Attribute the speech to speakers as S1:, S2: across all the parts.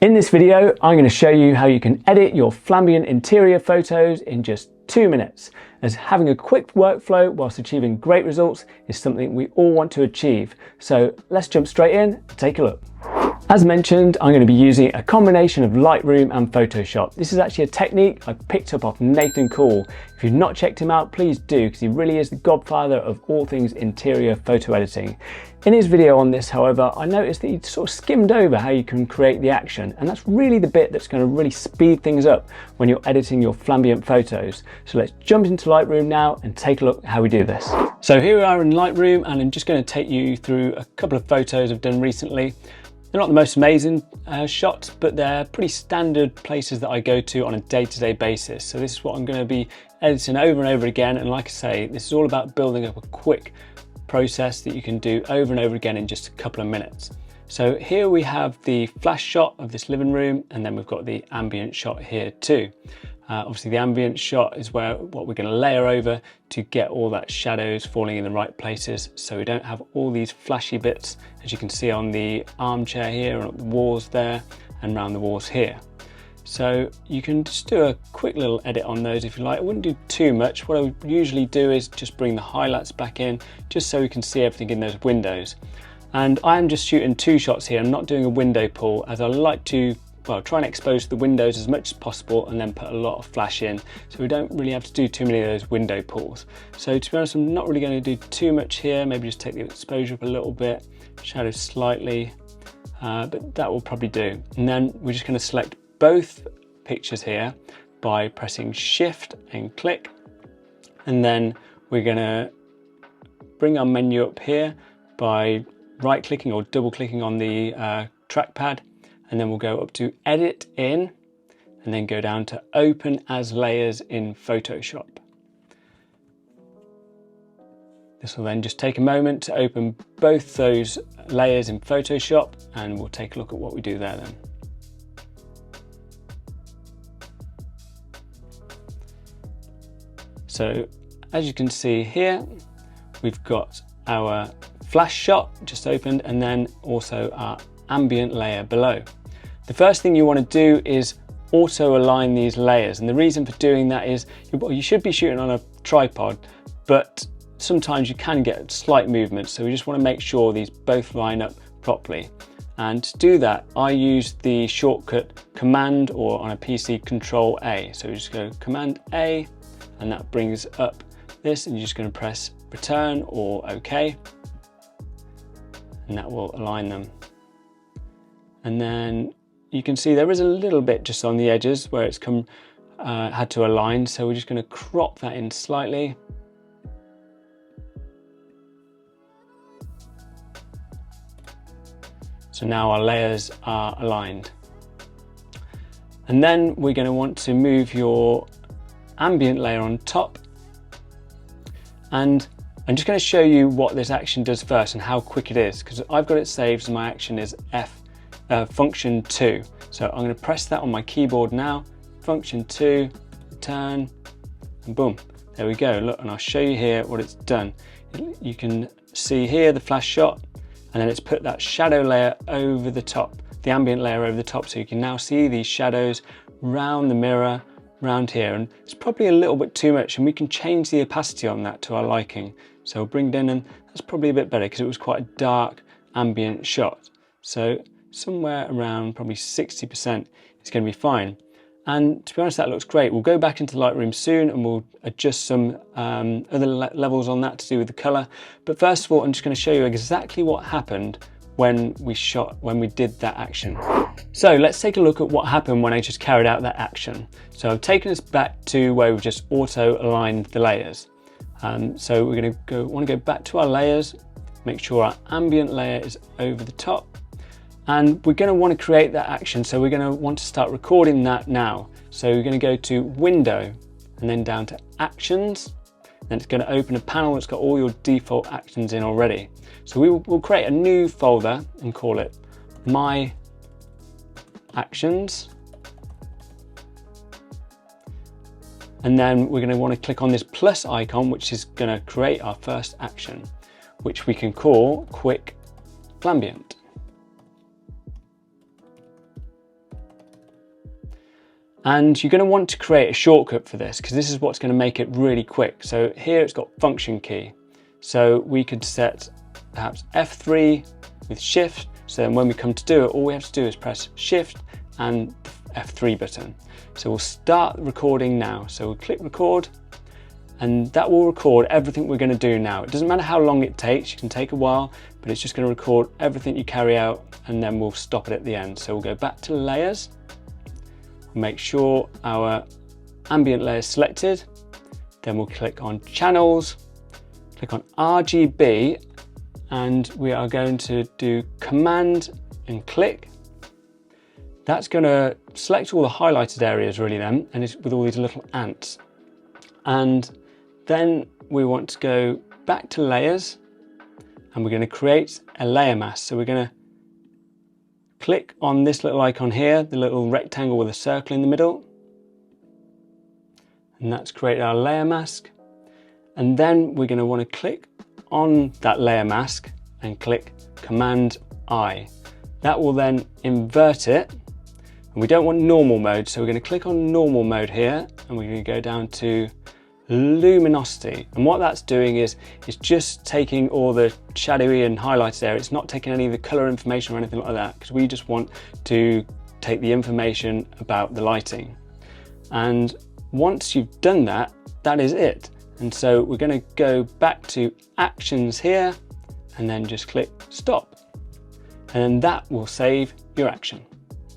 S1: In this video, I'm going to show you how you can edit your Flambient interior photos in just 2 minutes, as having a quick workflow whilst achieving great results is something we all want to achieve. So let's jump straight in and take a look. As mentioned, I'm going to be using a combination of Lightroom and Photoshop. This is actually a technique I picked up off Nathan Cool. If you've not checked him out, please do, because he really is the godfather of all things interior photo editing. In his video on this, however, I noticed that he sort of skimmed over how you can create the action, and that's really the bit that's going to really speed things up when you're editing your Flambient photos. So let's jump into Lightroom now and take a look at how we do this. So here we are in Lightroom, and I'm just going to take you through a couple of photos I've done recently. They're not the most amazing shots, but they're pretty standard places that I go to on a day-to-day basis. So this is what I'm going to be editing over and over again. And like I say, this is all about building up a quick process that you can do over and over again in just a couple of minutes. So here we have the flash shot of this living room, and then we've got the ambient shot here too. Obviously the ambient shot is what we're going to layer over to get all that shadows falling in the right places, so we don't have all these flashy bits, as you can see on the armchair here and the walls there and around the walls here. So you can just do a quick little edit on those if you like. I wouldn't do too much. What I would usually do is just bring the highlights back in, just so we can see everything in those windows. And I am just shooting 2 shots here. I'm not doing a window pull, as I like to try and expose the windows as much as possible and then put a lot of flash in, so we don't really have to do too many of those window pulls. So to be honest, I'm not really going to do too much here. Maybe just take the exposure up a little bit, shadow slightly, but that will probably do. And then we're just going to select both pictures here by pressing Shift and click, and then we're going to bring our menu up here by right clicking or double clicking on the trackpad, and then we'll go up to Edit in, and then go down to Open as Layers in Photoshop. This will then just take a moment to open both those layers in Photoshop, and we'll take a look at what we do there then. So as you can see here, we've got our flash shot just opened, and then also our ambient layer below. The first thing you want to do is auto align these layers, and the reason for doing that is you should be shooting on a tripod, but sometimes you can get slight movement, so we just want to make sure these both line up properly. And to do that, I use the shortcut Command, or on a PC Control A. So we just go Command A, and that brings up this, and you're just going to press Return or OK, and that will align them. And then you can see there is a little bit just on the edges where it's had to align, so we're just going to crop that in slightly. So now our layers are aligned. And then we're going to want to move your ambient layer on top, and I'm just going to show you what this action does first and how quick it is, because I've got it saved as my action is function 2. So I'm going to press that on my keyboard now, function 2, turn, and boom, there we go. Look, and I'll show you here what it's done. You can see here the flash shot, and then it's put that shadow layer over the top, the ambient layer over the top, so you can now see these shadows round the mirror, round here, and it's probably a little bit too much, and we can change the opacity on that to our liking. So we'll bring it in, and that's probably a bit better because it was quite a dark ambient shot. So somewhere around probably 60% is going to be fine. And to be honest, that looks great. We'll go back into Lightroom soon, and we'll adjust some other levels on that to do with the color. But first of all, I'm just going to show you exactly what happened when we did that action. So let's take a look at what happened when I just carried out that action. So I've taken us back to where we've just auto aligned the layers. So we're going to want to go back to our layers, make sure our ambient layer is over the top, and we're going to want to create that action. So we're going to want to start recording that now. So we're going to go to Window, and then down to Actions. Then it's going to open a panel that's got all your default actions in already. So we'll create a new folder and call it My Actions. And then we're going to want to click on this plus icon, which is going to create our first action, which we can call Quick Flambient. And you're going to want to create a shortcut for this because this is what's going to make it really quick. So here it's got function key. So we could set perhaps F3 with shift. So then when we come to do it, all we have to do is press shift and the F3 button. So we'll start recording now. So we'll click record and that will record everything we're going to do now. It doesn't matter how long it takes, it can take a while, but it's just going to record everything you carry out and then we'll stop it at the end. So we'll go back to layers, make sure our ambient layer is selected, then we'll click on channels, click on RGB, and we are going to do command and click. That's going to select all the highlighted areas really then, and it's with all these little ants. And then we want to go back to layers and we're going to create a layer mask. So we're going to click on this little icon here, the little rectangle with a circle in the middle. And that's created our layer mask. And then we're going to want to click on that layer mask and click Command I. That will then invert it. And we don't want normal mode, so we're going to click on normal mode here and we're going to go down to luminosity. And what that's doing is it's just taking all the shadowy and highlighted there. It's not taking any of the color information or anything like that because we just want to take the information about the lighting. And once you've done that, that is it. And so we're going to go back to actions here and then just click stop. And then that will save your action.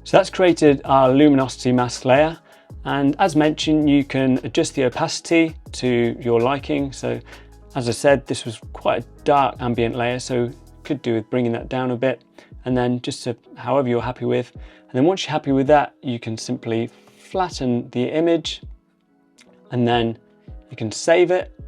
S1: So that's created our luminosity mask layer. And as mentioned, you can adjust the opacity to your liking. So as I said, this was quite a dark ambient layer, so could do with bringing that down a bit. And then just to however you're happy with. And then once you're happy with that, you can simply flatten the image and then you can save it.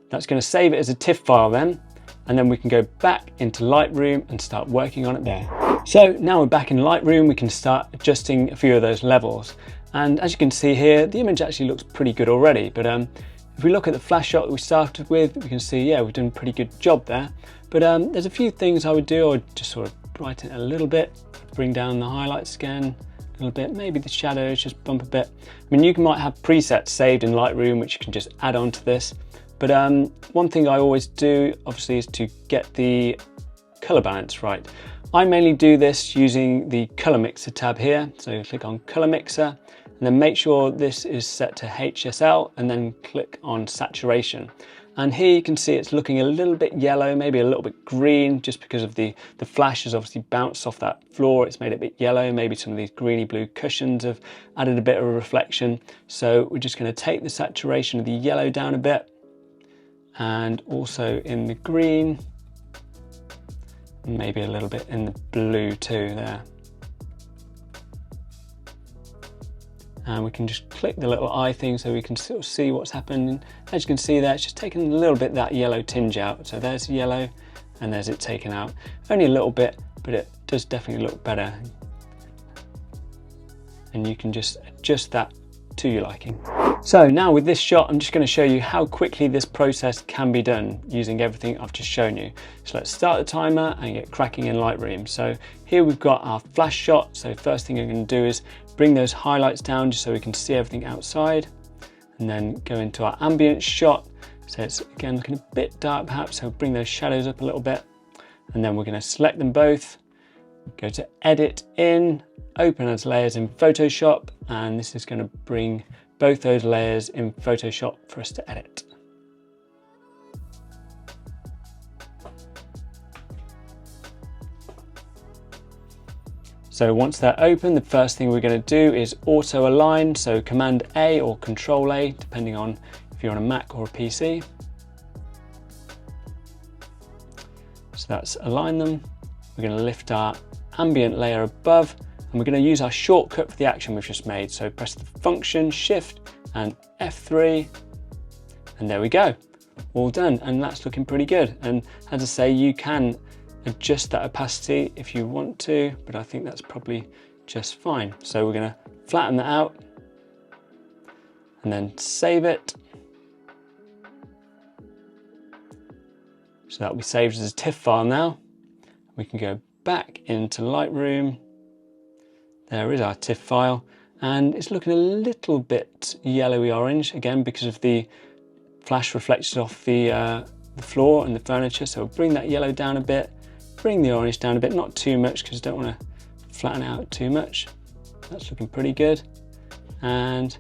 S1: That's going to save it as a TIFF file then. And then we can go back into Lightroom and start working on it there. So now we're back in Lightroom, we can start adjusting a few of those levels. And as you can see here, the image actually looks pretty good already. But if we look at the flash shot that we started with, we can see, yeah, we've done a pretty good job there. But there's a few things I would do. I would just sort of brighten it a little bit, bring down the highlights again a little bit, maybe the shadows, just bump a bit. I mean, you might have presets saved in Lightroom, which you can just add on to this. But one thing I always do, obviously, is to get the color balance right. I mainly do this using the color mixer tab here. So click on color mixer and then make sure this is set to HSL and then click on saturation. And here you can see it's looking a little bit yellow, maybe a little bit green, just because of the flash has obviously bounced off that floor. It's made it a bit yellow. Maybe some of these greeny blue cushions have added a bit of a reflection. So we're just going to take the saturation of the yellow down a bit and also in the green. Maybe a little bit in the blue too there. And we can just click the little eye thing so we can sort of see what's happening. As you can see there, it's just taken a little bit that yellow tinge out. So there's the yellow and there's it taken out. Only a little bit, but it does definitely look better. And you can just adjust that to your liking. So now with this shot, I'm just going to show you how quickly this process can be done using everything I've just shown you. So let's start the timer and get cracking in Lightroom. So here we've got our flash shot. So first thing I'm going to do is bring those highlights down just so we can see everything outside, and then go into our ambient shot. So it's again looking a bit dark perhaps, so bring those shadows up a little bit, and then we're going to select them both, go to edit in, open as layers in Photoshop, and this is going to bring both those layers in Photoshop for us to edit. So once they're open, the first thing we're going to do is auto align. So Command A or Control A, depending on if you're on a Mac or a PC. So that's align them. We're going to lift our ambient layer above, and we're going to use our shortcut for the action we've just made. So press the function Shift and F3, and there we go, all done. And that's looking pretty good. And as I say, you can adjust that opacity if you want to, but I think that's probably just fine. So we're going to flatten that out and then save it. So that will be saved as a TIFF file now. We can go back into Lightroom. There is our TIFF file, and it's looking a little bit yellowy orange, again because of the flash reflected off the floor and the furniture. So we'll bring that yellow down a bit, bring the orange down a bit, not too much because I don't want to flatten out too much. That's looking pretty good. And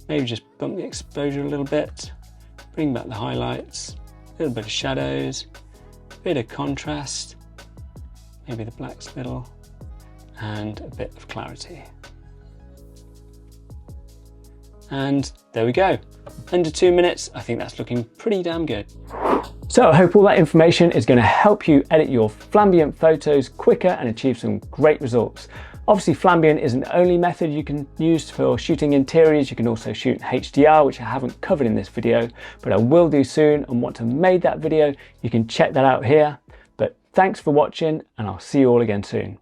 S1: maybe just bump the exposure a little bit, bring back the highlights, a little bit of shadows, a bit of contrast, maybe the black's little, and a bit of clarity. And there we go. Under 2 minutes, I think that's looking pretty damn good. So I hope all that information is going to help you edit your Flambient photos quicker and achieve some great results. Obviously, Flambient isn't the only method you can use for shooting interiors. You can also shoot in HDR, which I haven't covered in this video, but I will do soon. And once I've made that video, you can check that out here. But thanks for watching, and I'll see you all again soon.